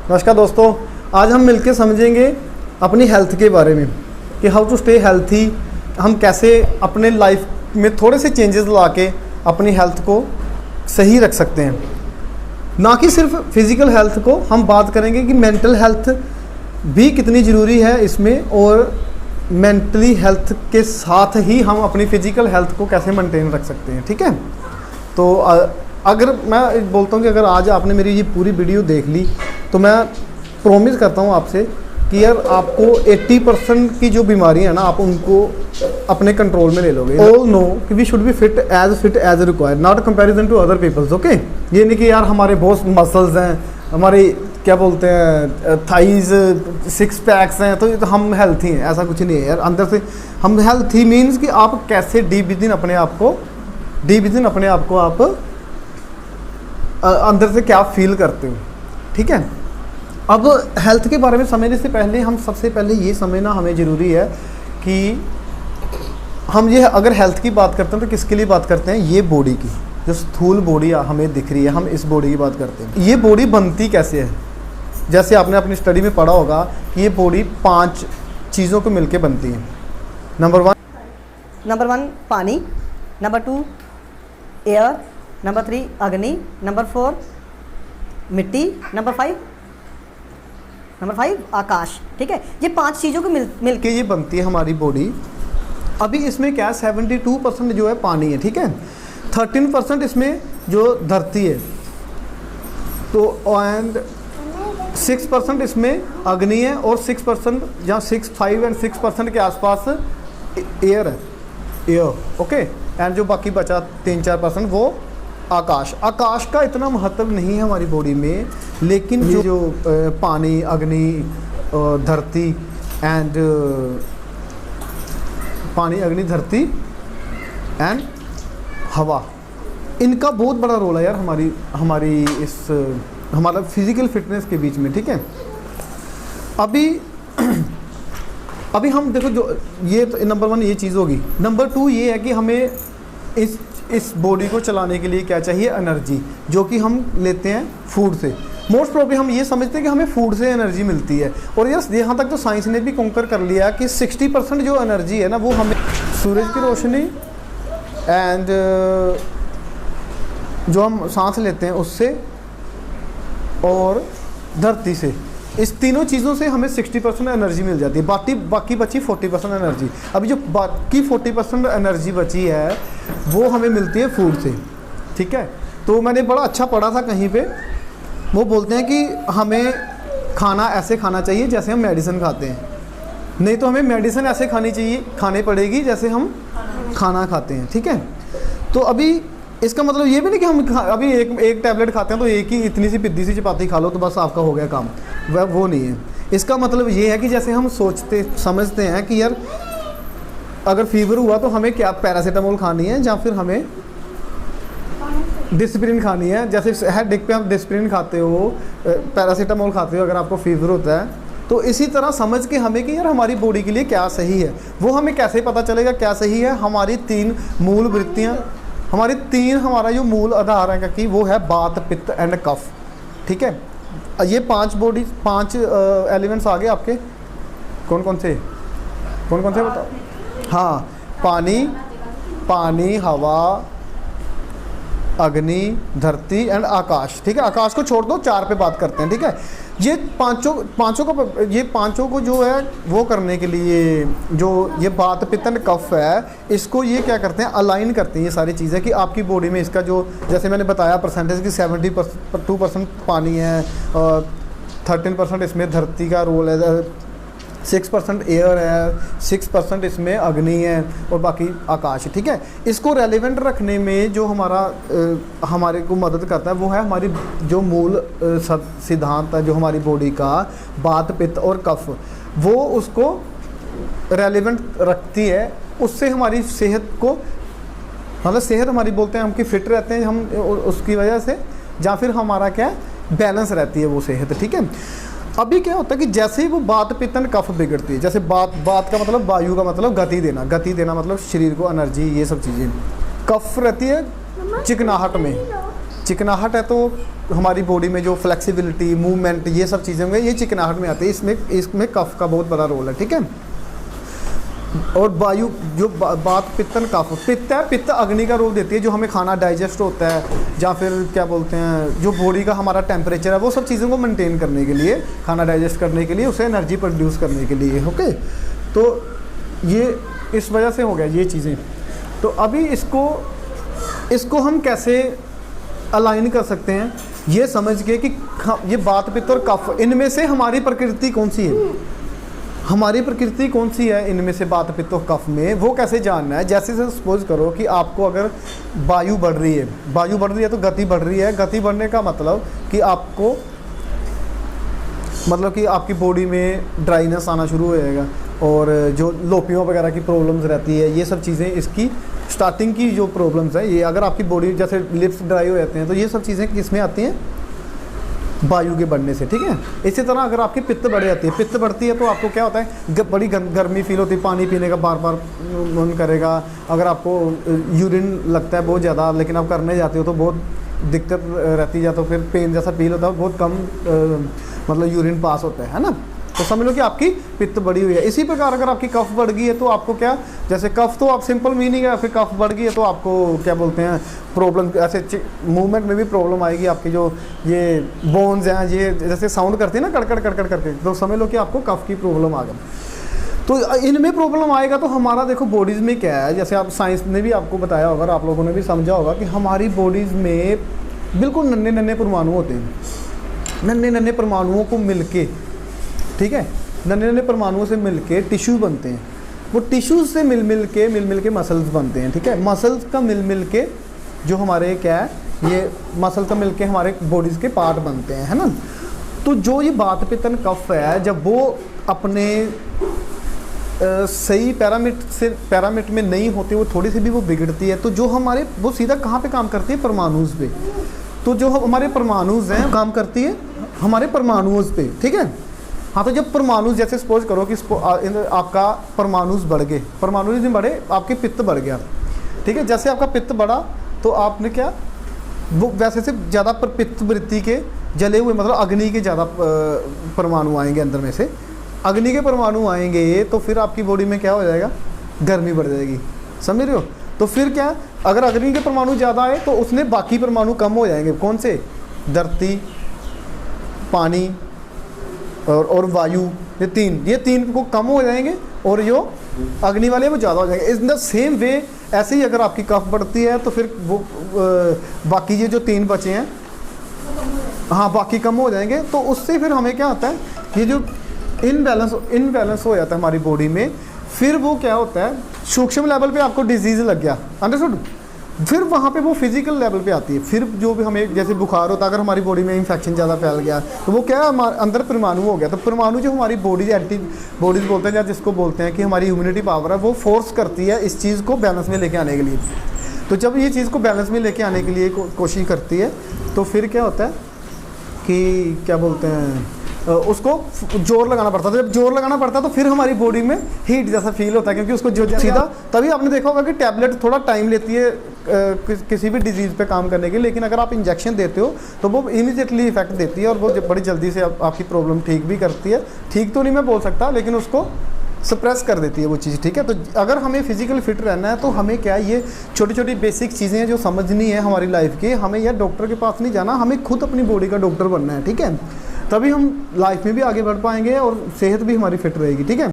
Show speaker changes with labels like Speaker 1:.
Speaker 1: नमस्कार दोस्तों, आज हम मिलकर समझेंगे अपनी हेल्थ के बारे में कि हाउ टू स्टे हेल्थी। हम कैसे अपने लाइफ में थोड़े से चेंजेस ला के अपनी हेल्थ को सही रख सकते हैं। ना कि सिर्फ फिज़िकल हेल्थ को, हम बात करेंगे कि मेंटल हेल्थ भी कितनी ज़रूरी है इसमें, और मेंटली हेल्थ के साथ ही हम अपनी फ़िज़िकल हेल्थ को कैसे मेंटेन रख सकते हैं। ठीक है, तो अगर मैं बोलता हूँ कि अगर आज आपने मेरी ये पूरी वीडियो देख ली तो मैं प्रॉमिस करता हूँ आपसे कि यार आपको 80% की जो बीमारी है ना, आप उनको अपने कंट्रोल में ले लोगे। ऑल नो कि we should be fit as required, not comparison to other peoples. Okay, ये नहीं कि यार हमारे बहुत मसल्स हैं, हमारे क्या बोलते हैं थाइज, सिक्स पैक्स हैं तो हम हेल्थी हैं, ऐसा कुछ नहीं है यार। अंदर से हम हेल्थी मीन्स कि आप कैसे डीप विद इन अपने आप को आप अंदर से क्या फील करते हो। ठीक है, अब हेल्थ के बारे में समझने से पहले हम सबसे पहले ये समझना हमें ज़रूरी है कि हम ये अगर हेल्थ की बात करते हैं तो किसके लिए बात करते हैं। ये बॉडी की जो स्थूल बॉडी हमें दिख रही है, हम इस बॉडी की बात करते हैं। ये बॉडी बनती कैसे है, जैसे आपने अपनी स्टडी में पढ़ा होगा कि ये बॉडी 5 चीज़ों को मिलके बनती है। नंबर वन
Speaker 2: पानी, नंबर 2 एयर, नंबर 3 अग्नि, नंबर 4 मिट्टी, नंबर 5 आकाश। ठीक है, ये 5 चीज़ों को मिल
Speaker 1: के ये बनती है हमारी बॉडी। अभी इसमें क्या 72% जो है पानी है। ठीक है, 13% इसमें जो धरती है, तो एंड 6% इसमें अग्नि है, और 6% जहाँ 5 एंड 6% के आसपास एयर है, एयर। ओके, एंड जो बाकी बचा 3-4% वो आकाश का इतना महत्व नहीं है हमारी बॉडी में, लेकिन जो पानी, अग्नि, धरती एंड हवा, इनका बहुत बड़ा रोल है यार हमारी हमारा फिजिकल फिटनेस के बीच में। ठीक है, अभी हम देखो, जो ये तो नंबर 1 ये चीज़ होगी। नंबर 2 ये है कि हमें इस बॉडी को चलाने के लिए क्या चाहिए, एनर्जी, जो कि हम लेते हैं फूड से। मोस्ट प्रॉब्ली हम ये समझते हैं कि हमें फूड से एनर्जी मिलती है, और यस यहाँ तक तो साइंस ने भी कॉन्कर कर लिया कि 60% जो एनर्जी है ना, वो हमें सूरज की रोशनी एंड जो हम सांस लेते हैं उससे और धरती से, इस तीनों चीज़ों से हमें 60% एनर्जी मिल जाती है। बाकी बची 40% एनर्जी। अभी जो बाकी 40% एनर्जी बची है वो हमें मिलती है फूड से। ठीक है, तो मैंने बड़ा अच्छा पढ़ा था कहीं पे, वो बोलते हैं कि हमें खाना ऐसे खाना चाहिए जैसे हम मेडिसिन खाते हैं, नहीं तो हमें मेडिसिन ऐसे खानी पड़ेगी जैसे हम खाना खाते हैं। ठीक है, तो अभी इसका मतलब ये भी नहीं कि हम अभी एक टैबलेट खाते हैं तो एक ही इतनी सी पिद्दी सी चपाती खा लो तो बस आपका हो गया काम, वो नहीं है। इसका मतलब ये है कि जैसे हम समझते हैं कि यार अगर फीवर हुआ तो हमें क्या पैरासीटामोल खानी है, या फिर हमें डिस्प्रिन खानी है। जैसे हेडेक पे आप डिस्प्रिन खाते हो, पैरासीटामोल खाते हो अगर आपको फीवर होता है, तो इसी तरह समझ के हमें कि यार हमारी बॉडी के लिए क्या सही है, वो हमें कैसे पता चलेगा क्या सही है। हमारी 3 मूल वृत्तियाँ, हमारा जो मूल आधार है कि वो है बात, पित्त एंड कफ। ठीक है, ये 5 एलिमेंट्स आ गए आपके। कौन कौन से बताओ। हाँ, पानी, हवा, अग्नि, धरती एंड आकाश। ठीक है, आकाश को छोड़ दो, 4 पे बात करते हैं। ठीक है, ये पांचों को जो है वो करने के लिए, जो ये बात, पित्त एंड कफ है, इसको ये क्या करते हैं, अलाइन करते हैं ये सारी चीज़ें कि आपकी बॉडी में इसका जो, जैसे मैंने बताया परसेंटेज की 72% पानी है, 13% इसमें धरती का रोल है, 6% एयर है, 6% इसमें अग्नि है, और बाकी आकाश है। ठीक है, इसको रेलिवेंट रखने में जो हमारे को मदद करता है वो है हमारी जो मूल सिद्धांत है जो हमारी बॉडी का, बात, पित्त और कफ, वो उसको रेलिवेंट रखती है। उससे हमारी सेहत को, मतलब सेहत हमारी बोलते हैं हम कि फिट रहते हैं हम उसकी वजह से, या फिर हमारा क्या बैलेंस रहती है वो सेहत। ठीक है, अभी क्या होता है कि जैसे ही वो बात, पित्त एंड कफ बिगड़ती है, जैसे बात का मतलब वायु का मतलब गति देना मतलब शरीर को एनर्जी, ये सब चीज़ें। कफ रहती है चिकनाहट में, चिकनाहट है तो हमारी बॉडी में जो फ्लेक्सिबिलिटी, मूवमेंट, ये सब चीज़ें होंगी, ये चिकनाहट में आती है। इसमें कफ का बहुत बड़ा रोल है, ठीक है। और वायु जो बात पित्तन कफ, पित्त है, पित्त अग्नि का रोल देती है, जो हमें खाना डाइजेस्ट होता है, या फिर क्या बोलते हैं जो बॉडी का हमारा टेम्परेचर है, वो सब चीज़ों को मेंटेन करने के लिए, खाना डाइजेस्ट करने के लिए, उसे एनर्जी प्रोड्यूस करने के लिए। ओके, तो ये इस वजह से हो गया ये चीज़ें। तो अभी इसको हम कैसे अलाइन कर सकते हैं, ये समझ के कि ये बात पित्त और कफ, इनमें से हमारी प्रकृति कौन सी है, हमारी प्रकृति कौन सी है इनमें से बात पित्त और कफ में, वो कैसे जानना है। जैसे सपोज करो कि आपको अगर वायु बढ़ रही है तो गति बढ़ रही है। गति बढ़ने का मतलब कि आपकी बॉडी में ड्राइनेस आना शुरू हो जाएगा, और जो लोपियों वगैरह की प्रॉब्लम्स रहती है, ये सब चीज़ें इसकी स्टार्टिंग की जो प्रॉब्लम्स है, ये अगर आपकी बॉडी जैसे लिप्स ड्राई हो जाते हैं, तो ये सब चीज़ें किसमें आती हैं, वायु के बढ़ने से, ठीक है। इसी तरह अगर आपकी पित्त बढ़ जाती है, पित्त बढ़ती है तो आपको क्या होता है, बड़ी गर्मी फील होती है, पानी पीने का बार बार मन करेगा। अगर आपको यूरिन लगता है बहुत ज़्यादा, लेकिन आप करने जाते हो तो बहुत दिक्कत रहती है, या तो फिर पेन जैसा फील होता है, बहुत कम मतलब यूरिन पास होता है ना, तो समझ लो कि आपकी पित्त बढ़ी हुई है। इसी प्रकार अगर आपकी कफ बढ़ गई है तो आपको क्या, जैसे कफ तो आप सिंपल मीनिंग है, फिर कफ बढ़ गई है तो आपको क्या बोलते हैं, प्रॉब्लम, ऐसे मूवमेंट में भी प्रॉब्लम आएगी। आपकी जो ये बोन्स हैं, ये जैसे साउंड करती है ना कड़कड़ कड़कड़ करके, तो समझ लो कि आपको कफ की प्रॉब्लम आ गई। तो इनमें प्रॉब्लम आएगा तो हमारा देखो बॉडीज़ में क्या है, जैसे आप साइंस ने भी आपको बताया होगा, आप लोगों ने भी समझा होगा कि हमारी बॉडीज़ में बिल्कुल नन्हे नन्हे परमाणु होते हैं। नन्हे नन्हे परमाणुओं को मिलके, ठीक है, नन्हे नन्हे परमाणुओं से मिलके टिश्यू बनते हैं। वो टिश्यूज से मिल के मसल्स बनते हैं, ठीक है। मसल्स का मिल के जो हमारे क्या है, ये मसल का मिल के हमारे बॉडीज़ के पार्ट बनते हैं, है ना। तो जो ये बात पित्तन कफ है, जब वो अपने सही पैरामीटर में नहीं होती, वो थोड़ी सी भी वो बिगड़ती है, तो जो हमारे वो सीधा कहाँ पे काम करती है, परमाणुज पे। तो जो हमारे परमाणुज हैं काम करती है हमारे परमाणुज पे, ठीक है। हाँ, तो जब परमाणु, जैसे सपोज करो कि आपका परमाणुज बढ़ गए, परमाणुज नहीं बढ़े, आपके पित्त बढ़ गया, ठीक है। जैसे आपका पित्त बढ़ा तो आपने क्या, वो वैसे से ज़्यादा पित्त वृत्ति के जले हुए, मतलब अग्नि के ज़्यादा परमाणु आएंगे अंदर में से, अग्नि के परमाणु आएंगे तो फिर आपकी बॉडी में क्या हो जाएगा, गर्मी बढ़ जाएगी, समझ रहे हो। तो फिर क्या, अगर अग्नि के परमाणु ज़्यादा आए तो उसमें बाकी परमाणु कम हो जाएंगे। कौन से, धरती, पानी और वायु, ये तीन को कम हो जाएंगे, और जो अग्नि वाले वो ज़्यादा हो जाएंगे। इन द सेम वे ऐसे ही अगर आपकी कफ बढ़ती है तो फिर वो बाकी ये जो तीन बचे हैं, हाँ, बाकी कम हो जाएंगे। तो उससे फिर हमें क्या होता है, ये जो इनबैलेंस हो जाता है हमारी बॉडी में, फिर वो क्या होता है, सूक्ष्म लेवल पे आपको डिजीज़ लग गया, अंडरस्टूड। फिर वहाँ पे वो फिजिकल लेवल पे आती है। फिर जो भी हमें जैसे बुखार होता है, अगर हमारी बॉडी में इन्फेक्शन ज़्यादा फैल गया तो वो क्या हमारे अंदर परमाणु हो गया। तो परमाणु जो हमारी बॉडी एंटी बॉडीज़ बोलते हैं, या जिसको बोलते हैं कि हमारी इम्यूनिटी पावर है, वो फोर्स करती है इस चीज़ को बैलेंस में लेके आने के लिए। तो जब ये चीज़ को बैलेंस में लेके आने के लिए कोशिश करती है, तो फिर क्या होता है कि क्या बोलते हैं, उसको जोर लगाना पड़ता है। जब जोर लगाना पड़ता है तो फिर हमारी बॉडी में हीट जैसा फील होता है, क्योंकि उसको जो सीधा, तभी आपने देखा होगा कि टैबलेट थोड़ा टाइम लेती है किसी भी डिजीज़ पे काम करने के लिए, लेकिन अगर आप इंजेक्शन देते हो तो वो इमीडिएटली इफेक्ट देती है, और वो बड़ी जल्दी से आपकी प्रॉब्लम ठीक भी करती है। ठीक तो नहीं मैं बोल सकता, लेकिन उसको सप्रेस कर देती है वो चीज़, ठीक है। तो अगर हमें फिजिकल फिट रहना है तो हमें क्या, ये छोटी छोटी बेसिक चीज़ें हैं जो समझनी है हमारी लाइफ की। हमें यार डॉक्टर के पास नहीं जाना, हमें खुद अपनी बॉडी का डॉक्टर बनना है, ठीक है। तभी हम लाइफ में भी आगे बढ़ पाएंगे और सेहत भी हमारी फिट रहेगी, ठीक है।